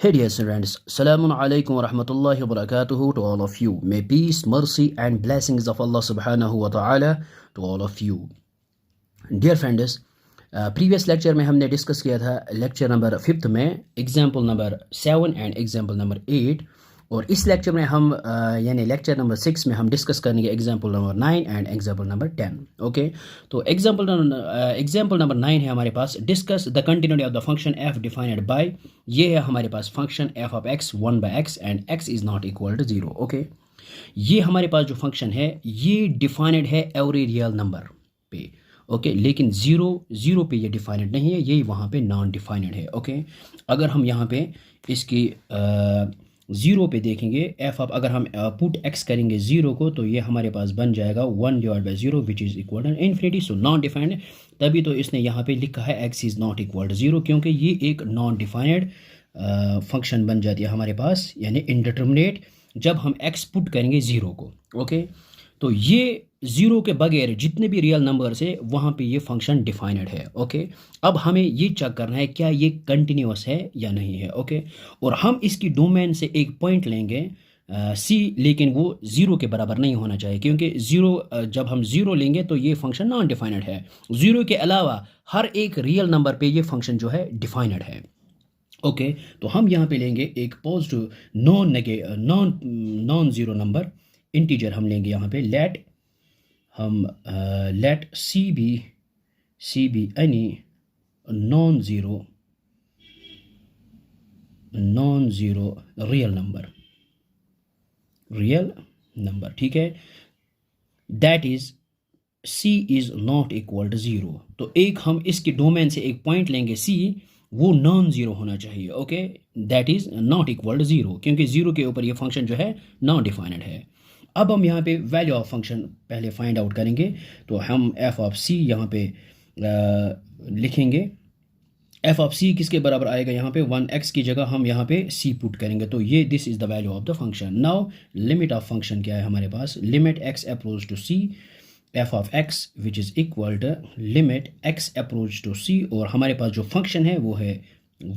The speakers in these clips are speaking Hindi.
Hey dear students, Assalamu alaikum wa rahmatullahi wa barakatuhu to all of you. May peace, mercy and blessings of Allah subhanahu wa ta'ala to all of you. Dear friends, previous lecture में हमने डिस्कस किया था लेक्चर नंबर 5 में example number 7 and example number 8 और इस लेक्चर में हम यानी लेक्चर नंबर 6 में हम डिस्कस करेंगे example number 9 and example number 10. Okay, तो एग्जाम्पल नंबर 9 है हमारे पास. Discuss the continuity of the function f defined by, ये है हमारे पास function f of x 1/x and x is not equal to 0. Okay, ये हमारे पास जो फंक्शन है ये डिफाइंड है एवरी रियल नंबर पे. ओके, लेकिन ज़ीरो पे ये डिफाइनेड नहीं है, ये वहाँ पे नॉन डिफाइनेड है. ओके, अगर हम यहाँ पे इसकी ज़ीरो पे देखेंगे एफ ऑफ, अगर हम पुट एक्स करेंगे ज़ीरो को तो ये हमारे पास बन जाएगा 1/0 which is equal to infinity. So non defined, तभी तो इसने यहाँ पे लिखा है x is not equal to 0, क्योंकि ये एक नॉन डिफाइनेड फंक्शन बन जाती है हमारे पास, यानी इनडिटर्मिनेट जब हम एक्स पुट करेंगे ज़ीरो को. ओके, तो ये ज़ीरो के बगैर जितने भी रियल नंबर्स है वहाँ पे ये फंक्शन डिफाइनेड है. ओके, अब हमें ये चेक करना है क्या ये कंटिन्यूस है या नहीं है. ओके, और हम इसकी डोमेन से एक पॉइंट लेंगे सी, लेकिन वो ज़ीरो के बराबर नहीं होना चाहिए, क्योंकि जब हम ज़ीरो लेंगे तो ये फंक्शन नॉन डिफाइनेड है. ज़ीरो के अलावा हर एक रियल नंबर पे ये फंक्शन जो है डिफाइनेड है. ओके, तो हम यहाँ पे लेंगे एक positive non zero number integer हम लेंगे यहाँ पे. Let c be any non zero real number. ठीक है, that is c is not equal to 0. तो एक हम इसके डोमेन से एक पॉइंट लेंगे सी, वो नॉन ज़ीरो होना चाहिए. Okay, that is not equal to 0, क्योंकि ज़ीरो के ऊपर ये फंक्शन जो है नॉन डिफाइनेड है. अब हम यहाँ पे वैल्यू ऑफ फंक्शन पहले फाइंड आउट करेंगे. तो हम एफ ऑफ सी यहाँ पे लिखेंगे. एफ ऑफ सी किसके बराबर आएगा, यहाँ पे 1x की जगह हम यहाँ पे सी पुट करेंगे. तो ये this is the value of the function. Now limit of function क्या है हमारे पास, limit x approach to c f of x which is equal to limit x approach to c, और हमारे पास जो फंक्शन है वो है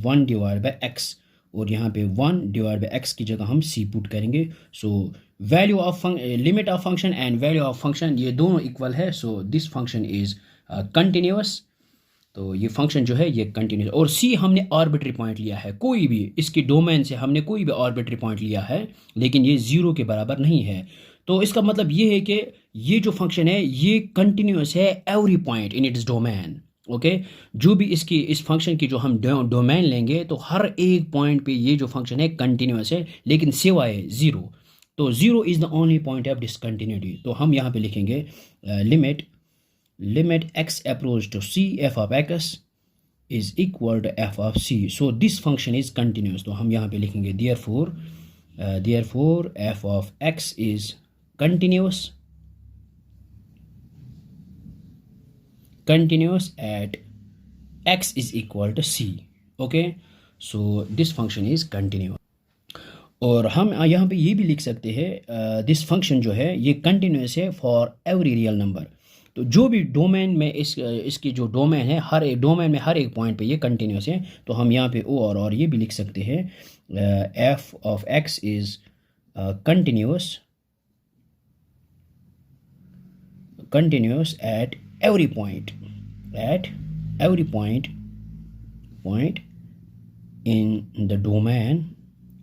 1/x, और यहाँ पे 1/x की जगह हम c पुट करेंगे. So value of limit of function and value of function ये दोनों इक्वल है. So this function is continuous. तो ये फंक्शन जो है ये कंटिन्यूस, और c हमने आर्बिट्री पॉइंट लिया है, कोई भी इसकी डोमेन से हमने कोई भी आर्बिट्री पॉइंट लिया है, लेकिन ये ज़ीरो के बराबर नहीं है. तो इसका मतलब ये है कि ये जो फंक्शन है ये कंटिन्यूस है every point in its domain. Okay, जो भी इस फंक्शन की जो हम डोमेन लेंगे तो हर एक पॉइंट पे ये जो फंक्शन है कंटिन्यूस है, लेकिन सिवाय ज़ीरो. तो zero is the only point of discontinuity. तो हम यहाँ पे लिखेंगे limit x approach to c f of x is equal to f of c. So this function is continuous. तो हम यहाँ पे लिखेंगे therefore f of x is continuous at x is equal to c. Okay, so this function is continuous. और हम यहाँ पे ये भी लिख सकते हैं दिस फंक्शन जो है ये कंटिन्यूस है फॉर एवरी रियल नंबर. तो जो भी डोमेन में इसकी जो डोमेन है हर एक डोमेन में हर एक पॉइंट पे ये कंटिन्यूस है. तो हम यहाँ पे ओ और ये भी लिख सकते हैं F of x is continuous at every point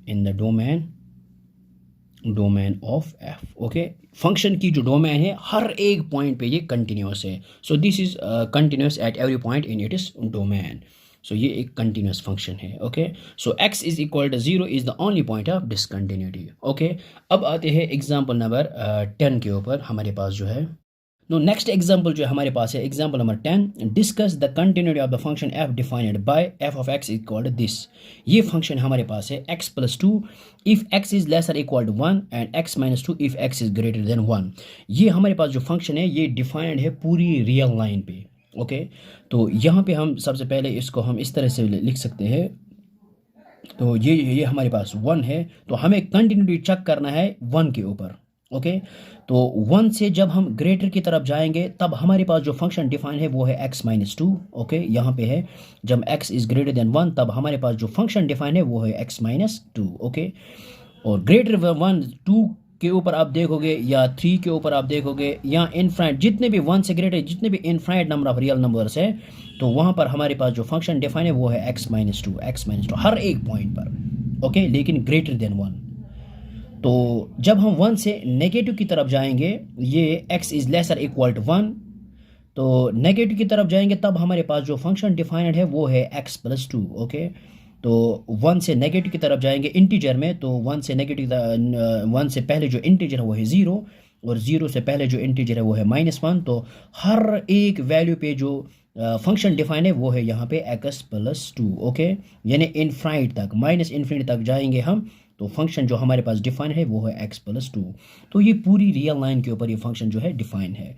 in the domain of f. Okay, function की जो डोमेन है हर एक पॉइंट पे ये कंटिन्यूस है. So this is continuous at every point in it is domain. So ये एक कंटिन्यूस फंक्शन है. Okay, so x is equal to 0 is the only point of discontinuity. Okay, अब आते हैं एग्जाम्पल नंबर 10 के ऊपर हमारे पास जो है. नो नेक्स्ट एग्जाम्पल जो हमारे पास है example number 10. Discuss the continuity of the function f defined by f of x equal to this. ये फंक्शन हमारे पास है x + 2 if x is lesser equal to 1 and x - 2 if x is greater than 1. ये हमारे पास जो फंक्शन है ये डिफाइंड है पूरी रियल लाइन पे. ओके, तो यहाँ पे हम सबसे पहले इसको हम इस तरह से लिख सकते हैं. तो ये हमारे पास 1 है, तो हमें कंटिन्यूटी चेक करना है 1 के ऊपर. ओके। तो 1 से जब हम ग्रेटर की तरफ जाएंगे तब हमारे पास जो फंक्शन डिफाइन है वो है x-2। ओके, यहाँ पे है जब x इज़ ग्रेटर देन 1 तब हमारे पास जो फंक्शन डिफाइन है वो है x-2। ओके, और ग्रेटर 1 2 के ऊपर आप देखोगे या 3 के ऊपर आप देखोगे या इनफाइनाइट जितने भी 1 से ग्रेटर जितने भी infinite number of real numbers है तो वहाँ पर हमारे पास जो फंक्शन डिफाइन है वो है x-2 हर एक पॉइंट पर। ओके, लेकिन ग्रेटर देन 1। तो जब हम 1 से नेगेटिव की तरफ जाएंगे, ये x is lesser equal to 1, तो नेगेटिव की तरफ जाएंगे तब हमारे पास जो फंक्शन डिफाइंड है वो है x+2। ओके, तो 1 से नेगेटिव की तरफ जाएंगे इंटीजर में, तो 1 से नेगेटिव 1 से पहले जो इंटीजर है वो है 0 और 0 से पहले जो इंटीजर है वो है -1। तो हर एक वैल्यू पे जो फंक्शन डिफाइन है वो है यहाँ पे x+2। ओके, यानी इनफाइनाइट तक, -इन्फिनिटी तक जाएंगे हम तो फंक्शन जो हमारे पास डिफाइन है वो है x+2। तो ये पूरी रियल लाइन के ऊपर ये फंक्शन जो है डिफाइन है।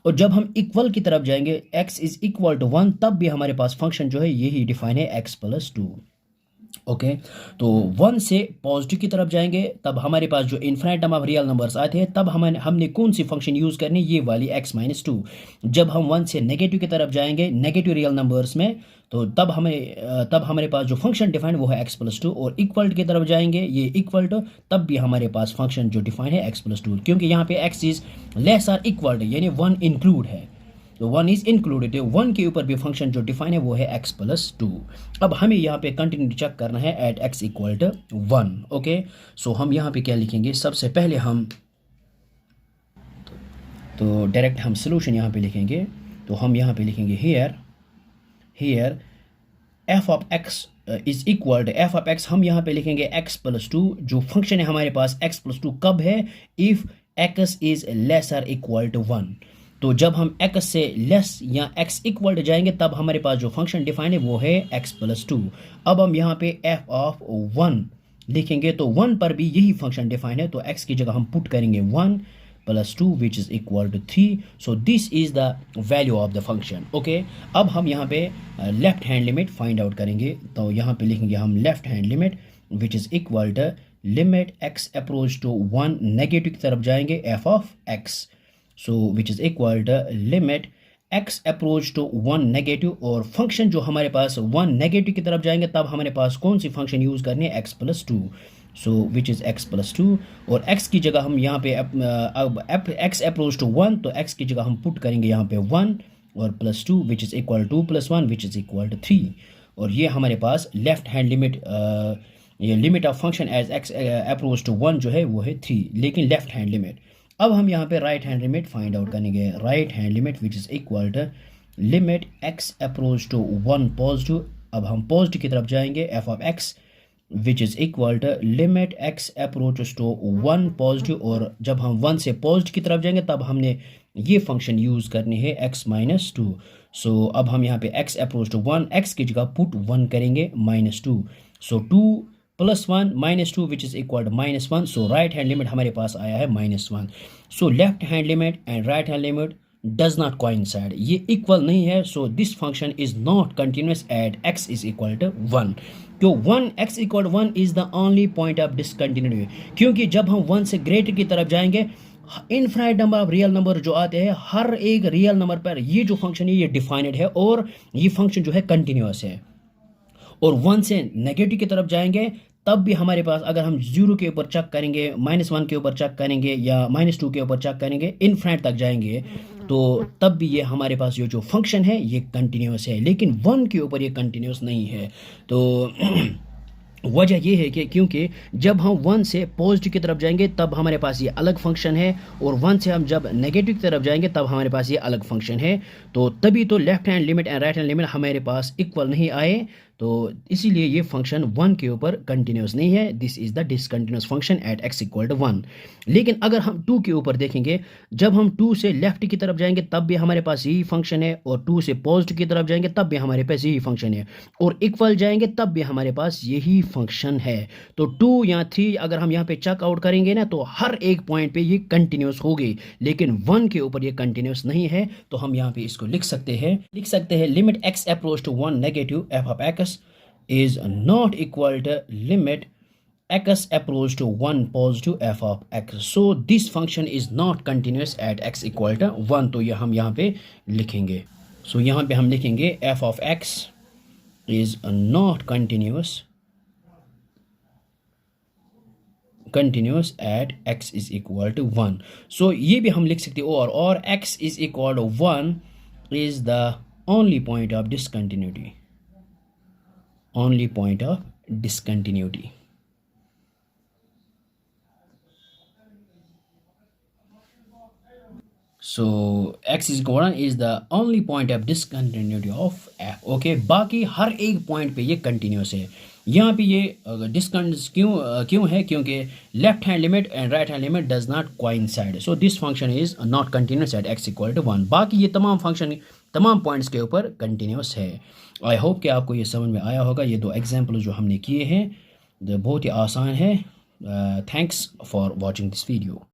और जब हम इक्वल की तरफ जाएंगे x इज इक्वल टू 1 तब भी हमारे पास फंक्शन जो है यही डिफाइन है x+2। ओके, तो 1 से पॉजिटिव की तरफ जाएंगे तब हमारे पास जो infinite number of real numbers आते हैं तब हमने कौन सी फंक्शन यूज़ करनी, ये वाली x-2। जब हम 1 से नेगेटिव की तरफ जाएंगे नेगेटिव रियल नंबर्स में तो तब हमारे पास जो फंक्शन डिफाइन वो है x+2। और इक्वल की तरफ जाएंगे ये इक्वल टू तब भी हमारे पास फंक्शन जो डिफाइन है x+2, क्योंकि यहाँ पे x is less or equal यानी 1 इंक्लूड है, तो 1 इज इंक्लूडेड, 1 के ऊपर भी फंक्शन जो डिफाइन है वो है x+2। अब हमें यहाँ पे कंटिन्यू चेक करना है at x equal to 1। Okay, so हम यहाँ पे क्या लिखेंगे, सबसे पहले हम तो डायरेक्ट हम सोल्यूशन यहाँ पे लिखेंगे। तो हम यहाँ पे लिखेंगे here f of x is equal to f of x, हम यहाँ पे लिखेंगे x+2। जो फंक्शन है हमारे पास x+2 कब है, if x is lesser equal to 1। तो जब हम x से लेस या x इक्वल टू जाएंगे तब हमारे पास जो फंक्शन डिफाइन है वो है x+2। अब हम यहाँ पे f ऑफ 1 लिखेंगे तो 1 पर भी यही फंक्शन डिफाइन है, तो x की जगह हम पुट करेंगे 1 + 2 which is equal to 3। So this is the value of the function. Okay, अब हम यहाँ पे left hand limit find out करेंगे, तो यहाँ पे लिखेंगे हम left hand limit which is equal to limit x approach to 1, negative की तरफ जाएंगे f of x, so which is equal to limit x approach to 1 negative, और फंक्शन जो हमारे पास 1 नेगेटिव की तरफ जाएंगे तब हमारे पास कौन सी फंक्शन यूज़ करनी है, x+2, so which is x+2। और x की जगह हम यहाँ पे अब x अप्रोच टू 1, तो x की जगह हम पुट करेंगे यहाँ पे 1 और +2 which is equal 2 + 1 which is equal to 3। और ये हमारे पास लेफ्ट हैंड लिमिट, ये limit of function as x approach to 1 जो है वो है 3, लेकिन लेफ्ट हैंड लिमिट। अब हम यहाँ पे right hand limit find out करेंगे, right hand limit which is equal to limit x approach to 1 positive. अब हम पॉजिटिव की तरफ जाएंगे f of x which is equal to limit x approaches to 1 positive, और जब हम 1 से पॉजिटिव की तरफ जाएंगे तब हमने ये फंक्शन यूज़ करनी है x-2। सो अब हम यहाँ पे x अप्रोच टू 1, x की जगह पुट 1 करेंगे -2, so 2 + 1 -2 which is equal to -1। So right hand limit हमारे पास आया है -1। So left hand limit and right hand limit does not coincide, ये इक्वल नहीं है, so this function is not continuous at x is equal to 1। तो 1 x equal 1 is the only point of discontinuity, क्योंकि जब हम 1 से ग्रेटर की तरफ जाएंगे infinite number of real number जो आते हैं हर एक रियल नंबर पर ये जो फंक्शन है ये डिफाइनेड है और ये फंक्शन जो है कंटिन्यूस है। और 1 से नेगेटिव की तरफ जाएंगे तब भी हमारे पास अगर हम 0 के ऊपर चेक करेंगे, -1 के ऊपर चेक करेंगे या -2 के ऊपर चेक करेंगे, इनफाइनाइट तक जाएंगे तो तब भी ये हमारे पास ये जो फंक्शन है ये कंटिन्यूस है, लेकिन 1 के ऊपर ये कंटिन्यूस नहीं है। तो वजह ये है कि क्योंकि जब हम 1 से पॉजिटिव की तरफ जाएंगे तब हमारे पास ये अलग फंक्शन है, और 1 से हम जब नेगेटिव की तरफ जाएंगे तब हमारे पास ये अलग फंक्शन है। तो तभी तो left hand limit and right hand limit हमारे पास इक्वल नहीं आए, तो इसीलिए ये फंक्शन 1 के ऊपर कंटिन्यूस नहीं है। This is the discontinuous function at x equal to 1। लेकिन अगर हम 2 के ऊपर देखेंगे, जब हम 2 से लेफ्ट की तरफ जाएंगे तब भी हमारे पास यही फंक्शन है, और 2 से पॉजिटिव की तरफ जाएंगे तब भी हमारे पास यही फंक्शन है, और इक्वल जाएंगे तब भी हमारे पास यही फंक्शन है। तो 2 या 3 अगर हम यहाँ पे चेक आउट करेंगे ना तो हर एक पॉइंट पे ये कंटिन्यूस होगी, लेकिन 1 के ऊपर ये कंटिन्यूस नहीं है। तो हम यहाँ पे इसको लिख सकते हैं limit x approach to 1 negative f of x is not equal to limit x approach to 1 positive f of x. So this function is not continuous at x equal to 1. तो ये हम यहाँ पे लिखेंगे. So यहाँ पे हम लिखेंगे f of x is not continuous at x is equal to 1. So ये भी हम लिख सकते हैं और x is equal to 1 is the only point of discontinuity. So x is equal to is the only point of discontinuity of f. Okay, बाकी हर एक पॉइंट पे ये कंटिन्यूस है. यहाँ पे ये डिस्कंटिन्यूस क्यों है? क्योंकि left hand limit and right hand limit does not coincide. So this function is not continuous at x equal to 1. बाकी ये तमाम फंक्शन तमाम पॉइंट्स के ऊपर कंटिन्यूस है. आई होप कि आपको ये समझ में आया होगा. ये 2 एग्जाम्पल जो हमने किए हैं बहुत ही आसान है. Thanks for watching this video.